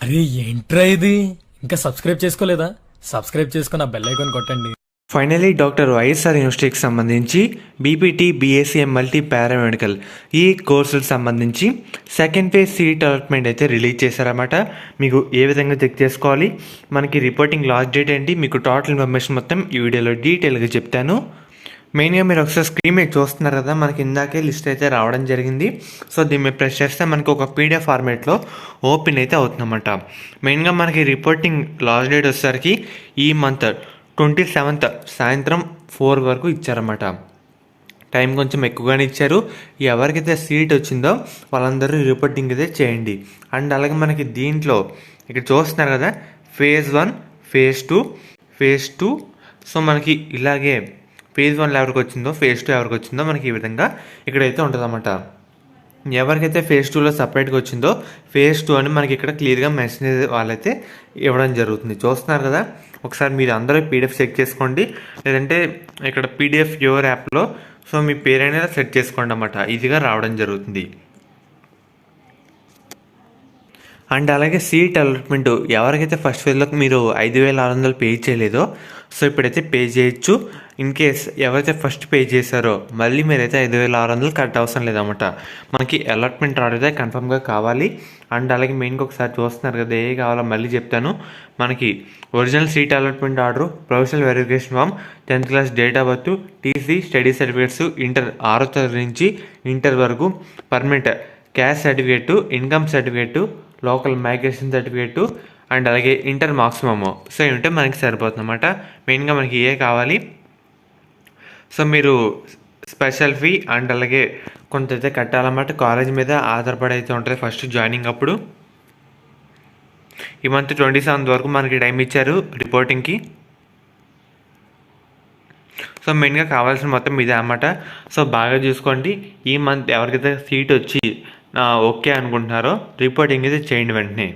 అరే ఏంట్రా ఇది? ఇంకా సబ్స్క్రైబ్ చేసుకోలేదా? సబ్స్క్రైబ్ చేసుకుని ఆ బెల్ ఐకాన్ కొట్టండి. ఫైనలీ డాక్టర్ వైఎస్ఆర్ యూనివర్సిటీకి సంబంధించి బీపీటీ బీఎస్సీ మల్టీ పారామెడికల్ ఈ కోర్సులకు సంబంధించి సెకండ్ ఫేజ్ సీట్ అలాట్మెంట్ అయితే రిలీజ్ చేశారన్నమాట. మీకు ఏ విధంగా చెక్ చేసుకోవాలి, మనకి రిపోర్టింగ్ లాస్ట్ డేట్ ఏంటి, మీకు టోటల్ ఇన్ఫర్మేషన్ మొత్తం ఈ వీడియోలో డీటెయిల్గా చెప్తాను. మెయిన్గా మీరు ఒకసారి స్క్రీన్ మీద చూస్తున్నారు కదా, మనకి ఇందాకే లిస్ట్ అయితే రావడం జరిగింది. సో దీన్ని మీరు ప్రెస్ చేస్తే మనకి ఒక పీడిఎఫ్ ఫార్మేట్లో ఓపెన్ అయితే అవుతుందన్నమాట. మెయిన్గా మనకి రిపోర్టింగ్ లాస్ట్ డేట్ వచ్చేసరికి ఈ మంత్ 27th సాయంత్రం 4 వరకు ఇచ్చారన్నమాట. టైం కొంచెం ఎక్కువగానే ఇచ్చారు. ఎవరికైతే సీట్ వచ్చిందో వాళ్ళందరూ రిపోర్టింగ్ అయితే చేయండి. అండ్ అలాగే మనకి దీంట్లో ఇక్కడ చూస్తున్నారు కదా, ఫేజ్ 1, ఫేజ్ 2. సో మనకి ఇలాగే ఫేజ్ 1 ఎవరికి వచ్చిందో, ఫేజ్ 2 ఎవరికి వచ్చిందో మనకి ఈ విధంగా ఇక్కడైతే ఉంటుందన్నమాట. ఎవరికైతే ఫేజ్ 2లో సపరేట్గా వచ్చిందో ఫేజ్ 2 అని మనకి ఇక్కడ క్లియర్గా మెసేజ్ వాళ్ళైతే ఇవ్వడం జరుగుతుంది. చూస్తున్నారు కదా, ఒకసారి మీరు అందరూ పీడిఎఫ్ చెక్ చేసుకోండి, లేదంటే ఇక్కడ పీడిఎఫ్ యువర్ యాప్లో సో మీ పేరైనా సెట్ చేసుకోండి అన్నమాట. ఈజీగా రావడం జరుగుతుంది. అండ్ అలాగే సీట్ అలాట్మెంట్ ఎవరికైతే ఫస్ట్ ఫేజ్లోకి మీరు 5,600 పే చేయలేదో సో ఇప్పుడైతే పే చేయొచ్చు. ఇన్ కేస్ ఎవరైతే ఫస్ట్ పే చేశారో మళ్ళీ మీరైతే 5,600 కట్ అవసరం లేదన్నమాట. మనకి అలాట్మెంట్ ఆర్డర్ అయితే కన్ఫర్మ్గా కావాలి. అండ్ అలాగే మెయిన్గా ఒకసారి చూస్తున్నారు కదా, ఏ కావాలో మళ్ళీ చెప్తాను. మనకి original seat allotment order, professional verification form, 10th class date of birth, TC, study certificates, inter 6వ తరగతి నుంచి ఇంటర్ వరకు, permanent caste certificate, income certificate, local migration certificate, and అలాగే ఇంటర్ మాక్సిమమ్. సో ఏమిటో మనకి సరిపోతుంది అన్నమాట. మెయిన్గా మనకి ఏ కావాలి. సో మీరు స్పెషల్ ఫీ అండ్ అలాగే కొంత అయితే కట్టాలన్నమాట. కాలేజ్ మీద ఆధారపడి అయితే ఉంటుంది ఫస్ట్ జాయినింగ్ అప్పుడు. ఈ మంత్ 27th వరకు మనకి టైం ఇచ్చారు రిపోర్టింగ్కి. సో మెయిన్గా కావాల్సిన మొత్తం ఇదే అన్నమాట. సో బాగా చూసుకోండి. ఈ మంత్ ఎవరికైతే సీట్ వచ్చి ఓకే అనుకుంటున్నారో రిపోర్టింగ్ అయితే చేయండి వెంటనే.